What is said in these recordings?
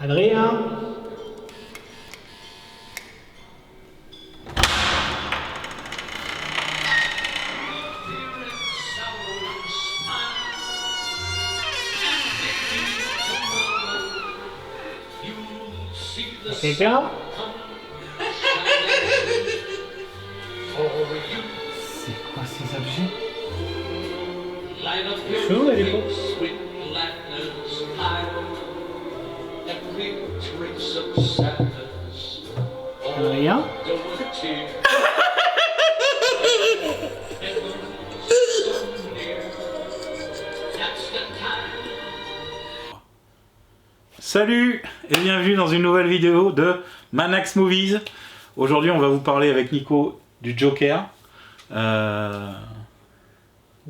Adrien. Quelqu'un? C'est quoi ces objets? Chelou à l'époque. Adrien. Salut et bienvenue dans une nouvelle vidéo de Manax Movies. Aujourd'hui on va vous parler avec Nico du Joker De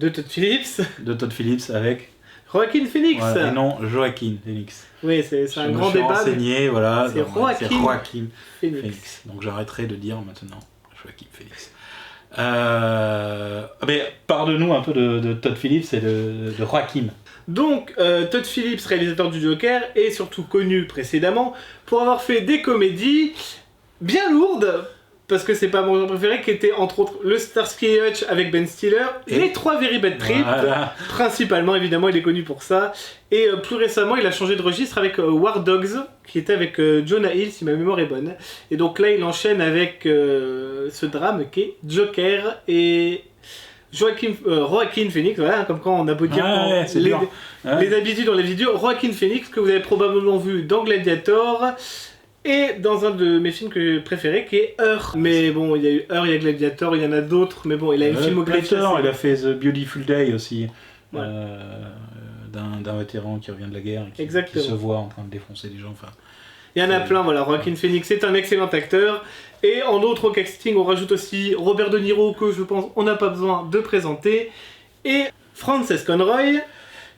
Todd Phillips. de Todd Phillips avec Joaquin Phoenix. voilà, et non Joaquin Phoenix. Oui, c'est un grand Je me débat. suis renseigné, voilà, c'est donc, Joaquin c'est Joaquin Phoenix. Phoenix. Donc j'arrêterai de dire maintenant Joaquin Phoenix. Mais parle-nous un peu de Todd Phillips et de Joaquin. Donc, Todd Phillips, réalisateur du Joker, est surtout connu précédemment pour avoir fait des comédies bien lourdes, parce que c'est pas mon genre préféré, qui était entre autres le Starsky et Hutch avec Ben Stiller, Et les 3 Very Bad Trip, Voilà. principalement évidemment il est connu pour ça, et plus récemment il a changé de registre avec War Dogs, qui était avec Jonah Hill si ma mémoire est bonne, et donc là il enchaîne avec ce drame qui est Joker et Joaquin Phoenix, voilà, comme quand on a beau dire Ouais, c'est dur. Ouais. les habitudes dans les vidéos, Joaquin Phoenix que vous avez probablement vu dans Gladiator et dans un de mes films préférés qui est Heure. Mais bon, il y a eu Heure, il y a Gladiator, il y en a d'autres, mais bon, il a une filmographie Gladiator, assez- il a fait The Beautiful Day aussi, Ouais. d'un vétéran qui revient de la guerre et qui Exactement. se voit en train de défoncer des gens. Enfin, Il y en a plein, voilà, Joaquin Phoenix est un excellent acteur. Et en autre au casting, on rajoute aussi Robert De Niro, que je pense on n'a pas besoin de présenter, et Frances Conroy.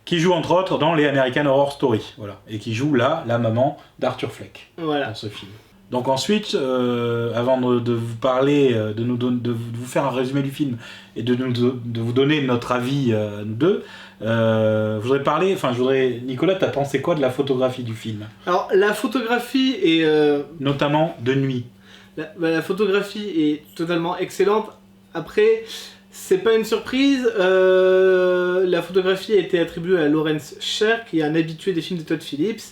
qui joue entre autres dans les American Horror Story, voilà, et qui joue là la maman d'Arthur Fleck Voilà. dans ce film. Donc ensuite, avant de vous parler, de vous faire un résumé du film et de vous donner notre avis nous deux, je voudrais, Nicolas, t'as pensé quoi de la photographie du film, Alors, la photographie est... notamment de nuit? La photographie est totalement excellente. Après, c'est pas une surprise. La photographie a été attribuée à Lawrence Sher, qui est un habitué des films de Todd Phillips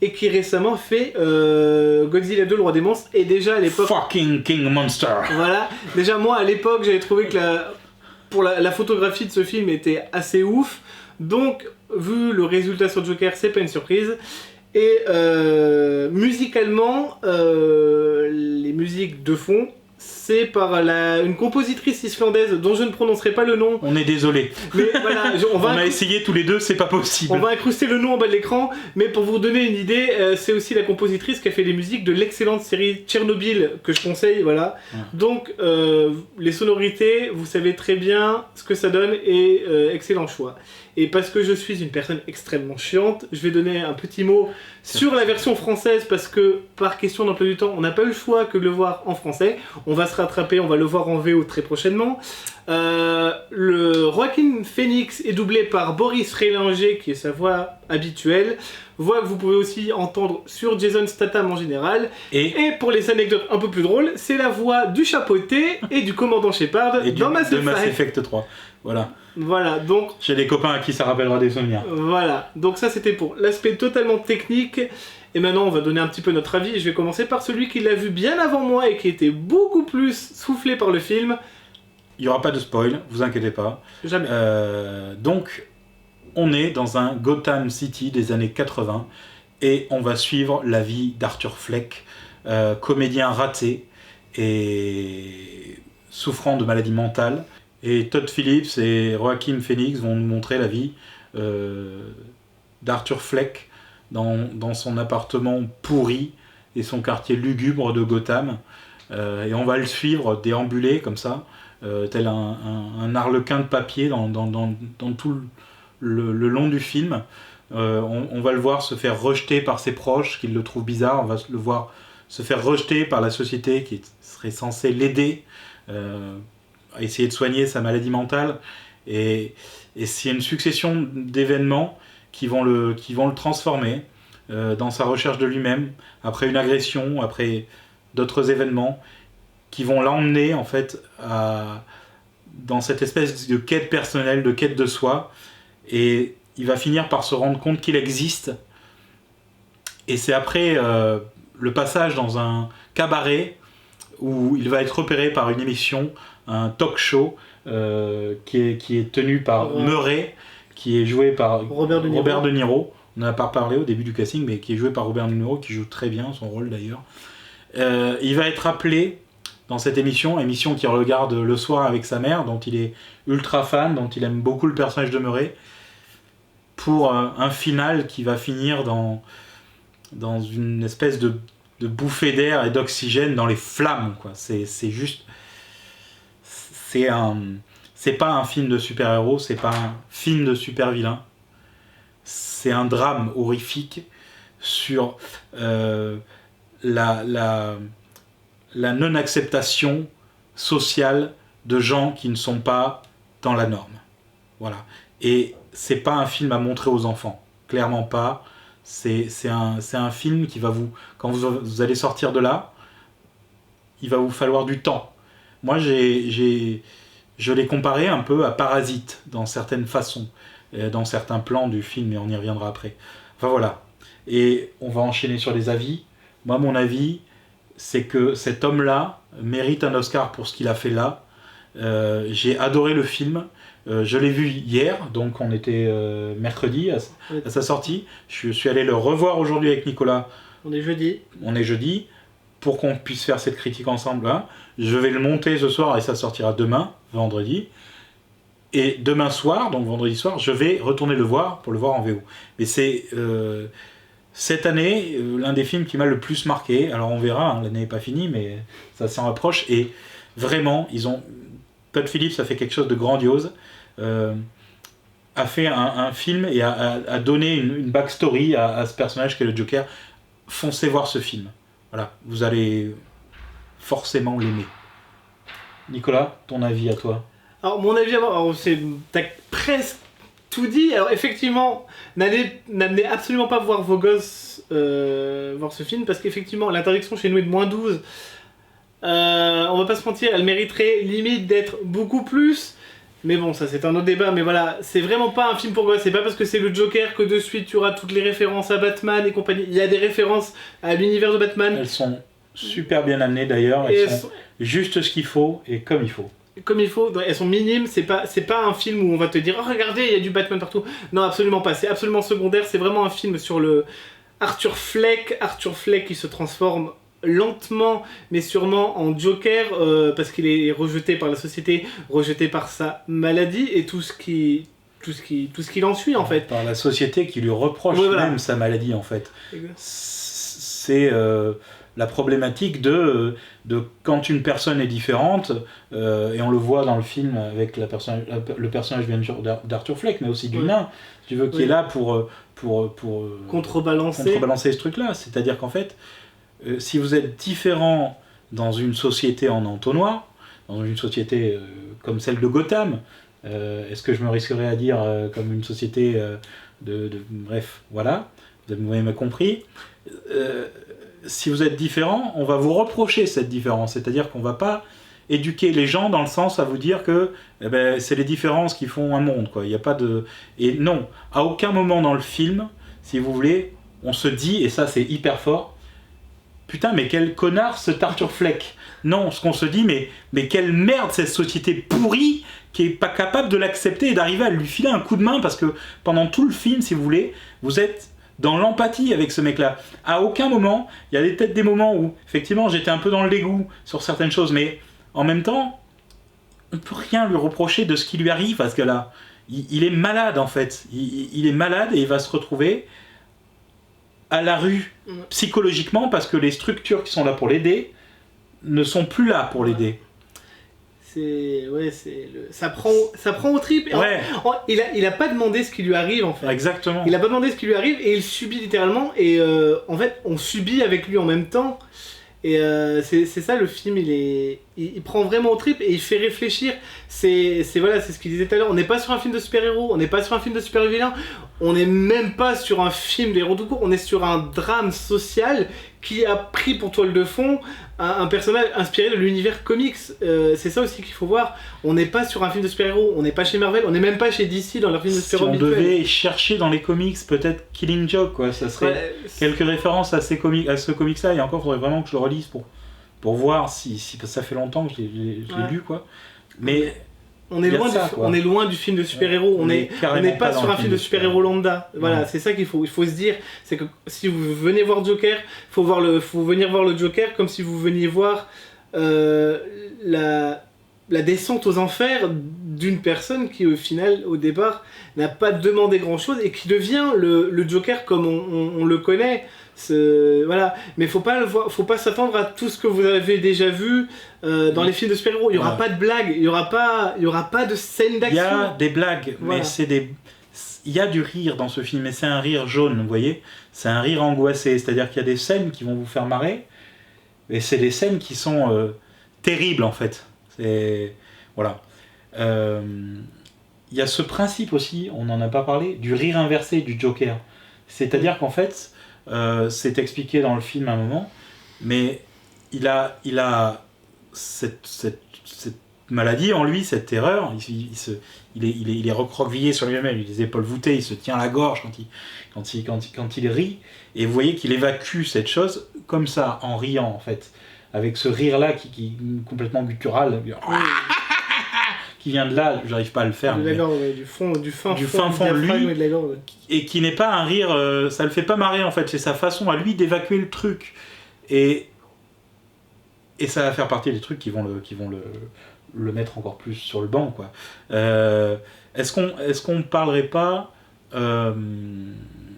et qui récemment fait Godzilla 2, le roi des monstres. Et déjà à l'époque, Fucking King Monster. voilà. Déjà moi à l'époque, j'avais trouvé que la photographie de ce film était assez ouf. Donc, vu le résultat sur Joker, c'est pas une surprise. Et musicalement, les musiques de fond, c'est par une compositrice islandaise dont je ne prononcerai pas le nom. On est désolé. Mais voilà, On a essayé tous les deux, c'est pas possible. on va incruster le nom en bas de l'écran. Mais pour vous donner une idée, c'est aussi la compositrice qui a fait les musiques de l'excellente série Tchernobyl que je conseille. Voilà. Ouais. Donc les sonorités, vous savez très bien ce que ça donne et excellent choix. Et parce que je suis une personne extrêmement chiante, je vais donner un petit mot sur la version française parce que par question d'emploi du temps, on n'a pas eu le choix que de le voir en français. On va se rattraper, on va le voir en VO très prochainement. Le Joaquin Phoenix est doublé par Boris Frélinger, qui est sa voix habituelle. Voix que vous pouvez aussi entendre sur Jason Statham en général. Et pour les anecdotes un peu plus drôles, c'est la voix du chapeauté et du commandant Shepard dans Mass de Effect. Mass Effect 3. Voilà. Voilà, donc J'ai des copains à qui ça rappellera des souvenirs. voilà, donc ça c'était pour l'aspect totalement technique. Et maintenant on va donner un petit peu notre avis. Et je vais commencer par celui qui l'a vu bien avant moi et qui était beaucoup plus soufflé par le film. Il n'y aura pas de spoil, vous inquiétez pas. Jamais. Donc, on est dans un Gotham City des années 80 et on va suivre la vie d'Arthur Fleck, comédien raté et souffrant de maladie mentale. Et Todd Phillips et Joaquin Phoenix vont nous montrer la vie d'Arthur Fleck dans son appartement pourri et son quartier lugubre de Gotham. Et on va le suivre déambuler comme ça, tel un arlequin de papier dans tout le long du film. On va le voir se faire rejeter par ses proches qui le trouvent bizarre. On va le voir se faire rejeter par la société qui serait censée l'aider à essayer de soigner sa maladie mentale. Et c'est une succession d'événements qui vont le transformer. dans sa recherche de lui-même, après une agression, après d'autres événements, qui vont l'emmener en fait dans cette espèce de quête personnelle, de quête de soi, et il va finir par se rendre compte qu'il existe. Et c'est après le passage dans un cabaret où il va être repéré par une émission, un talk show qui est tenu par Murray, qui est joué par Robert De Niro. On n'en a pas parlé au début du casting, mais qui est joué par Robert De Niro, qui joue très bien son rôle d'ailleurs. Il va être appelé dans cette émission qu'il regarde le soir avec sa mère, dont il est ultra fan, dont il aime beaucoup le personnage de Murray, pour un final qui va finir dans une espèce de bouffée d'air et d'oxygène dans les flammes, quoi. C'est juste... C'est pas un film de super-héros, c'est pas un film de super-vilain. C'est un drame horrifique sur la non-acceptation sociale de gens qui ne sont pas dans la norme. Voilà. Et c'est pas un film à montrer aux enfants. Clairement pas. C'est un film qui va vous... Quand vous allez sortir de là, il va vous falloir du temps. Moi, je l'ai comparé un peu à Parasite, dans certaines façons, dans certains plans du film, et on y reviendra après. Enfin voilà. Et on va enchaîner sur les avis. Moi, mon avis, c'est que cet homme-là mérite un Oscar pour ce qu'il a fait là. J'ai adoré le film. Je l'ai vu hier, donc on était mercredi à sa sortie. Je suis allé le revoir aujourd'hui avec Nicolas. On est jeudi. Pour qu'on puisse faire cette critique ensemble. Hein. Je vais le monter ce soir et ça sortira demain, vendredi. Et demain soir, donc vendredi soir, je vais retourner le voir pour le voir en VO. Mais c'est cette année l'un des films qui m'a le plus marqué. Alors on verra, hein, l'année n'est pas finie, mais ça s'en rapproche. Et vraiment, Todd Phillips a fait quelque chose de grandiose. A fait un film et a donné une backstory à ce personnage qu'est le Joker. Foncez voir ce film. Voilà, vous allez forcément l'aimer. Nicolas, ton avis à toi? Alors mon avis, t'as presque tout dit. Alors effectivement, n'allez absolument pas voir vos gosses voir ce film, parce qu'effectivement l'interdiction chez nous est de -12. On va pas se mentir, elle mériterait limite d'être beaucoup plus. Mais bon, ça c'est un autre débat, mais voilà, c'est vraiment pas un film pour gosses. C'est pas parce que c'est le Joker que de suite tu auras toutes les références à Batman et compagnie. Il y a des références à l'univers de Batman. Elles sont super bien amenées d'ailleurs, elles sont juste ce qu'il faut et comme il faut. Comme il faut, elles sont minimes, c'est pas un film où on va te dire « Oh regardez, il y a du Batman partout ». Non, absolument pas, c'est absolument secondaire, c'est vraiment un film sur le Arthur Fleck qui se transforme lentement mais sûrement en Joker parce qu'il est rejeté par la société, rejeté par sa maladie et tout ce qui en suit en fait. Par la société qui lui reproche même sa maladie en fait. C'est la problématique de quand une personne est différente, et on le voit dans le film avec le personnage bien sûr d'Arthur Fleck, mais aussi du nain, si tu veux, qui est là pour contrebalancer ce truc-là. C'est-à-dire qu'en fait, si vous êtes différent dans une société en entonnoir, dans une société comme celle de Gotham, est-ce que je me risquerais à dire comme une société bref, voilà, vous m'avez compris. Si vous êtes différent, on va vous reprocher cette différence, c'est-à-dire qu'on va pas éduquer les gens dans le sens à vous dire que c'est les différences qui font un monde, quoi. Il y a pas de... Et non, à aucun moment dans le film, si vous voulez, on se dit, et ça c'est hyper fort, putain, mais quel connard ce Arthur Fleck. Non, ce qu'on se dit, mais quelle merde cette société pourrie qui est pas capable de l'accepter et d'arriver à lui filer un coup de main, parce que pendant tout le film, si vous voulez, vous êtes dans l'empathie avec ce mec-là. À aucun moment, il y a peut-être des moments où, effectivement, j'étais un peu dans le dégoût sur certaines choses, mais en même temps, on peut rien lui reprocher de ce qui lui arrive à ce gars-là. Il est malade, en fait. Il est malade et il va se retrouver à la rue psychologiquement parce que les structures qui sont là pour l'aider ne sont plus là pour l'aider. Ça prend au trip. Ouais. Il a pas demandé ce qui lui arrive en fait. Exactement. Il a pas demandé ce qui lui arrive et il subit littéralement, et en fait on subit avec lui en même temps. Et c'est ça, le film il il prend vraiment au trip et il fait réfléchir. C'est ce qu'il disait tout à l'heure. On n'est pas sur un film de super-héros, on n'est pas sur un film de super-vilain, on n'est même pas sur un film d'héros tout court, on est sur un drame social qui a pris pour toile de fond un personnage inspiré de l'univers comics. C'est ça aussi qu'il faut voir. On n'est pas sur un film de super-héros, on n'est pas chez Marvel, on n'est même pas chez DC dans leur film de super-héros. Si on devait chercher dans les comics, peut-être Killing Joke, quoi, ça serait quelques références à ce comics-là, et encore, il faudrait vraiment que je le relise pour voir si ça fait longtemps que je l'ai lu, quoi. Mais on est loin du film de super-héros, on n'est pas sur un film de super-héros lambda. Voilà, c'est ça qu'il faut se dire, c'est que si vous venez voir Joker, faut venir voir le Joker comme si vous veniez voir la descente aux enfers d'une personne qui au final, au départ, n'a pas demandé grand-chose et qui devient le Joker comme on le connaît. Voilà, mais faut pas s'attendre à tout ce que vous avez déjà vu dans les films de super-héros. Il y aura pas de blagues, il y aura pas de scènes d'action. Il y a des blagues, mais il y a du rire dans ce film, mais c'est un rire jaune, vous voyez. C'est un rire angoissé, c'est-à-dire qu'il y a des scènes qui vont vous faire marrer, et c'est des scènes qui sont terribles en fait. Voilà. Il y a ce principe aussi, on n'en a pas parlé, du rire inversé du Joker. C'est-à-dire qu'en fait, c'est expliqué dans le film à un moment, mais il a cette maladie en lui, cette terreur. Il est recroquevillé sur lui-même, il a les épaules voûtées, il se tient la gorge quand il rit, et vous voyez qu'il évacue cette chose comme ça, en riant en fait, avec ce rire-là qui est complètement guttural, qui vient de là, j'arrive pas à le faire. Du fin fond de lui, de la gorge. Et qui n'est pas un rire, ça le fait pas marrer en fait, c'est sa façon à lui d'évacuer le truc. Et ça va faire partie des trucs qui vont le mettre encore plus sur le banc, quoi. Est-ce qu'on parlerait pas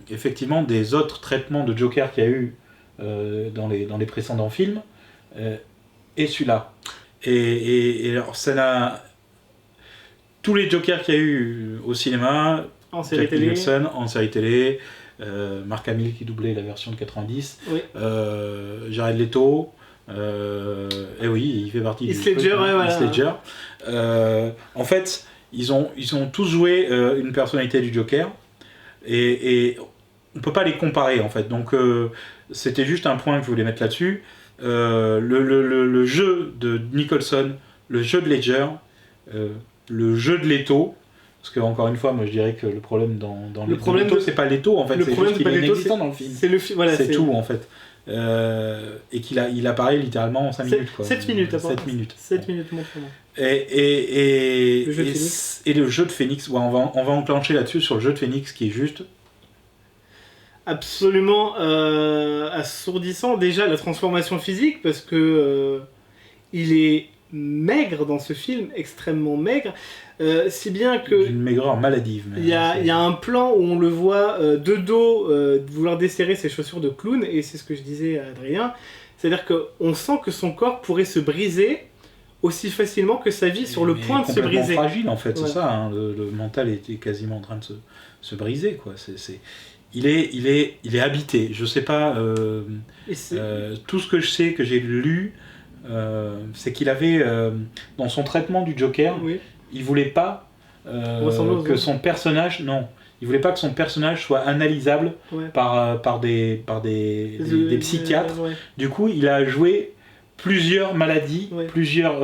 effectivement des autres traitements de Joker qu'il y a eu dans les précédents films, et celui-là, et alors ça n'a... Tous les Jokers qu'il y a eu au cinéma, en série télé, Nicholson, en série télé, Mark Hamill qui doublait la version de 90, oui. Jared Leto, et oui, il fait partie du Ledger, Heath Ledger. En fait, ils ont tous joué une personnalité du Joker, et on peut pas les comparer en fait. Donc c'était juste un point que je voulais mettre là-dessus. Le jeu de Nicholson, le jeu de Ledger, le jeu de Leto, parce que encore une fois, moi je dirais que le problème dans Leto, c'est pas Leto en fait, c'est juste qu'il est inexistant dans le film. C'est tout en fait. Et qu'il apparaît littéralement en 5 minutes. 7 minutes, 7 minutes, mon frère. Et le jeu de Phoenix, ouais, on va enclencher là-dessus sur le jeu de Phoenix qui est juste absolument assourdissant. Déjà la transformation physique, parce que il est maigre dans ce film, extrêmement maigre, si bien que d'une maigreur maladive. Il y a un plan où on le voit de dos vouloir desserrer ses chaussures de clown, et c'est ce que je disais à Adrien, c'est-à-dire qu'on sent que son corps pourrait se briser aussi facilement que sa vie sur le point de se briser. Complètement fragile en fait, c'est ça, hein, le mental est quasiment en train de se briser, quoi. Il est habité, je sais pas, tout ce que je sais, que j'ai lu, c'est qu'il avait, dans son traitement du Joker, oui. Il voulait pas que son personnage, il voulait pas que son personnage soit analysable, ouais. par des psychiatres. Ouais. Du coup, il a joué plusieurs maladies, ouais. Plusieurs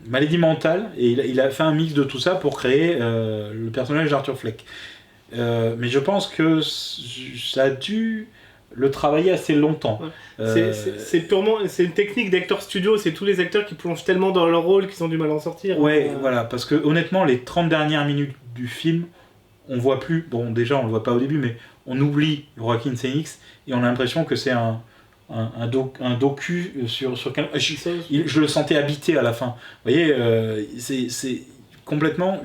maladies mentales, et il a fait un mix de tout ça pour créer le personnage d'Arthur Fleck. Mais je pense que ça a dû le travailler assez longtemps. Ouais. C'est une technique d'acteur studio, c'est tous les acteurs qui plongent tellement dans leur rôle qu'ils ont du mal à en sortir. Ouais, voilà, parce que honnêtement, les 30 dernières minutes du film, on voit plus, bon déjà on le voit pas au début, mais on oublie Joaquin Phoenix et on a l'impression que c'est un docu sur je le sentais habité à la fin. Vous voyez, c'est complètement...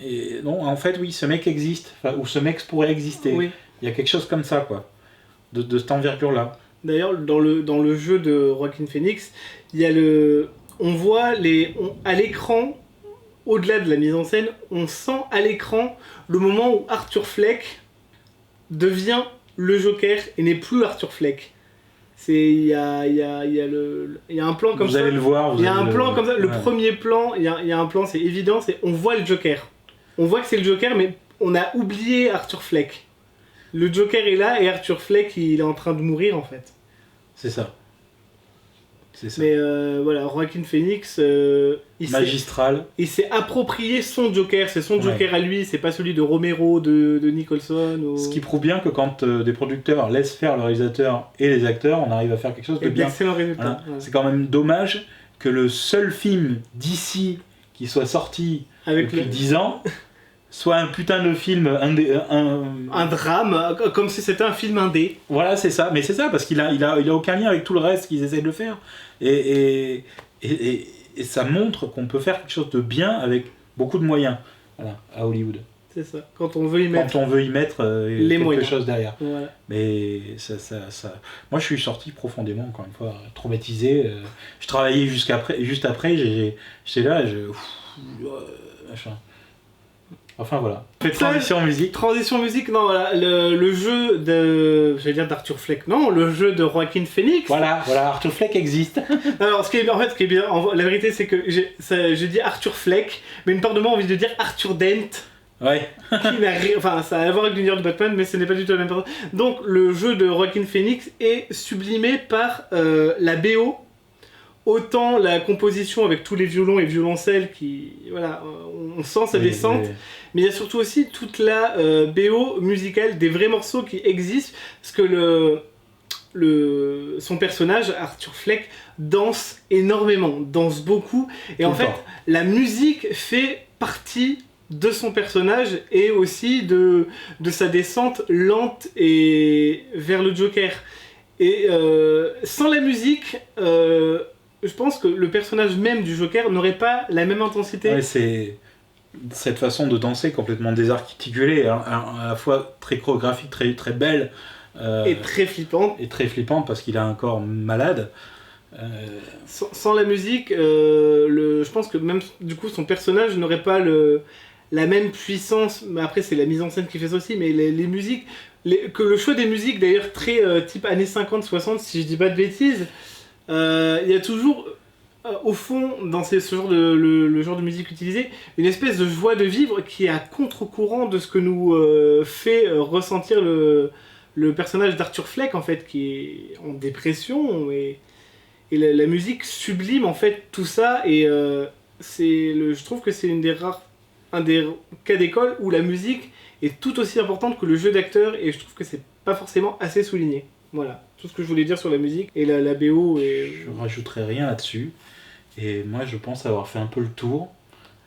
Et non, en fait, oui, ce mec existe, ou ce mec pourrait exister. Oui. Il y a quelque chose comme ça, quoi, de cette envergure-là. D'ailleurs, dans le jeu de Joaquin Phoenix, il y a on voit à l'écran, au-delà de la mise en scène, on sent à l'écran le moment où Arthur Fleck devient le Joker et n'est plus Arthur Fleck. Il y a un plan comme Vous ça. allez le voir. Il y a un plan comme ça. Le ouais. premier plan, il y a un plan, c'est évident, on voit le Joker. On voit que c'est le Joker, mais on a oublié Arthur Fleck. Le Joker est là et Arthur Fleck, il est en train de mourir en fait. C'est ça. C'est ça. Mais voilà, Joaquin Phoenix, Magistral. il s'est approprié son Joker. C'est son Ouais. Joker à lui, c'est pas celui de Romero, de Nicholson. Ou... Ce qui prouve bien que quand des producteurs laissent faire le réalisateur et les acteurs, on arrive à faire quelque chose de Et bien. d'excellents résultats. Voilà. Voilà. C'est quand même dommage que le seul film d'ici qui soit sorti Avec depuis 10 ans soit un putain de film un drame, comme si c'était un film indé. Voilà, c'est ça. Mais c'est ça, parce qu'il a aucun lien avec tout le reste qu'ils essaient de faire. Et ça montre qu'on peut faire quelque chose de bien avec beaucoup de moyens, voilà, à Hollywood. C'est ça. Quand on veut y mettre. Quand on veut y mettre quelque moyens. chose derrière. Voilà. Mais ça... Moi, je suis sorti profondément, encore une fois, traumatisé. Je travaillais juste après, j'étais là, machin. Enfin, voilà. Fait transition musique. Transition musique, non, voilà. Le jeu de. J'allais dire d'Arthur Fleck. Non, le jeu de Joaquin Phoenix. Voilà, Arthur Fleck existe. Alors, ce qui est bien, la vérité, c'est que je dis Arthur Fleck, mais une part de moi a envie de dire Arthur Dent. Ouais. Qui n'a rien, enfin, ça a à voir avec l'univers de Batman, mais ce n'est pas du tout la même personne. Donc, le jeu de Joaquin Phoenix est sublimé par la BO. Autant la composition avec tous les violons et violoncelles qui, voilà, on sent sa descente, mais il y a surtout aussi toute la BO musicale des vrais morceaux qui existent, parce que son personnage, Arthur Fleck, danse énormément, danse beaucoup, et en fait, la musique fait partie de son personnage et aussi de sa descente lente et vers le Joker. Et sans la musique, je pense que le personnage même du Joker n'aurait pas la même intensité. Ouais, c'est cette façon de danser complètement désarticulée, à la fois très chorégraphique, très, très belle. Et très flippante. Et très flippante parce qu'il a un corps malade. Sans la musique, je pense que même du coup son personnage n'aurait pas la même puissance. Mais après c'est la mise en scène qui fait ça aussi, mais les musiques, que le choix des musiques d'ailleurs très type années 50-60 si je dis pas de bêtises, il y a toujours au fond dans ce genre le genre de musique utilisée une espèce de joie de vivre qui est à contre-courant de ce que nous fait ressentir le personnage d'Arthur Fleck en fait, qui est en dépression, et la musique sublime en fait tout ça, et je trouve que c'est un des cas d'école où la musique est tout aussi importante que le jeu d'acteur, et je trouve que c'est pas forcément assez souligné. Voilà, tout ce que je voulais dire sur la musique et la BO. Je rajouterai rien là-dessus, et moi je pense avoir fait un peu le tour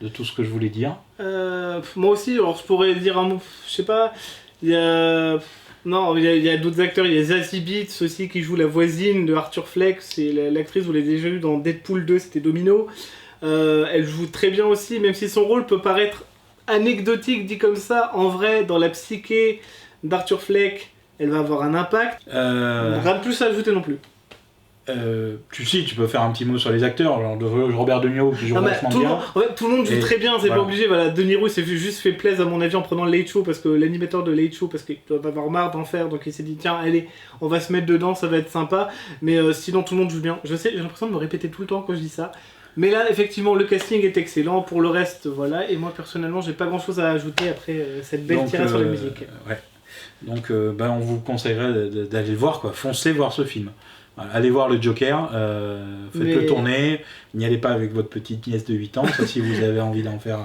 de tout ce que je voulais dire. Moi aussi, alors je pourrais dire un mot, je sais pas, il y a d'autres acteurs, il y a Zazie Beetz aussi qui joue la voisine de Arthur Fleck, c'est l'actrice, vous l'avez déjà vu dans Deadpool 2, c'était Domino. Elle joue très bien aussi, même si son rôle peut paraître anecdotique dit comme ça, en vrai, dans la psyché d'Arthur Fleck, elle va avoir un impact. Rien de plus à ajouter non plus. Tu peux faire un petit mot sur les acteurs, genre de Robert De Niro qui joue vachement bien. En fait, tout le monde joue très bien, c'est voilà. pas obligé. Voilà, De Niro s'est juste fait plaisir à mon avis en prenant le Late Show, parce que l'animateur de Late Show, parce qu'il doit avoir marre d'en faire, donc il s'est dit tiens allez, on va se mettre dedans, ça va être sympa. Mais sinon tout le monde joue bien. Je sais, j'ai l'impression de me répéter tout le temps quand je dis ça. Mais là, effectivement, le casting est excellent. Pour le reste, voilà. Et moi, personnellement, j'ai pas grand-chose à ajouter après cette belle tirade sur la musique. Ouais. Donc, on vous conseillerait d'aller le voir, quoi. Foncez voir ce film. Voilà, allez voir le Joker, faites-le tourner. N'y allez pas avec votre petite nièce de 8 ans, sauf si vous avez envie d'en faire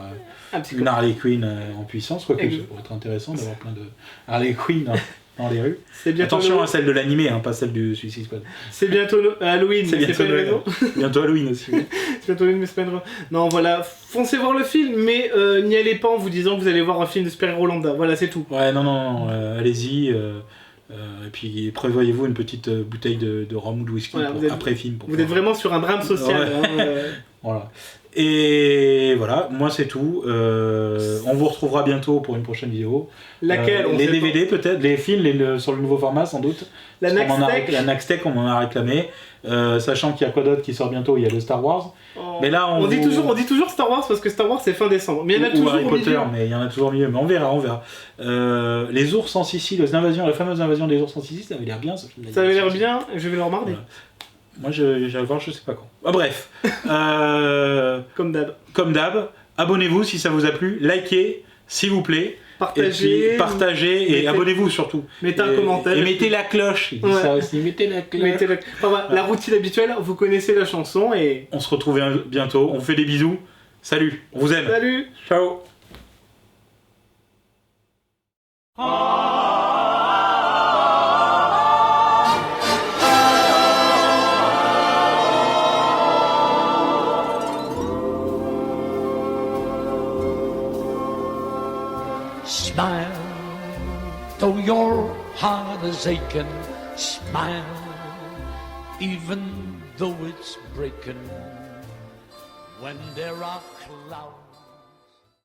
une Harley Quinn en puissance. Quoique, ça pourrait être intéressant d'avoir plein de Harley Quinn dans les rues. Attention à celle de l'animé, pas celle du Suicide Squad. C'est bientôt Halloween, c'est bientôt Noël. Bientôt Halloween aussi. C'est bientôt Halloween, mais c'est pas grave. Non, voilà, foncez voir le film, mais n'y allez pas en vous disant que vous allez voir un film de super-héros lambda. Voilà, c'est tout. Ouais, non, allez-y. Et puis prévoyez-vous une petite bouteille de rhum ou de whisky après film. Vous êtes vraiment sur un drame social. Ouais. Voilà. Et voilà, moi c'est tout. On vous retrouvera bientôt pour une prochaine vidéo. Laquelle les DVD peut-être, les films sur le nouveau format sans doute. La Naxtech, on m'en a réclamé. Sachant qu'il y a quoi d'autre qui sort bientôt, il y a le Star Wars. Oh. Mais là, on dit toujours Star Wars parce que Star Wars c'est fin décembre. Mais il y en a toujours Harry Potter, milieu. mais il y en a toujours mieux. Mais on verra. Les ours en Sicile, la fameuse invasion des ours en Sicile, ça avait l'air bien ce film. Ça avait l'air bien, je vais le remarder. Voilà. Moi, j'allais voir, je sais pas quand. Bref. Comme d'hab. Abonnez-vous si ça vous a plu. Likez, s'il vous plaît. Partagez et abonnez-vous surtout. Mettez un commentaire. Et mettez la cloche. Il dit ça aussi. Mettez la cloche. La routine habituelle, vous connaissez la chanson et... On se retrouve bientôt. On vous fait des bisous. Salut. On vous aime. Salut. Ciao. Smile, though your heart is aching. Smile, even though it's breaking. When there are clouds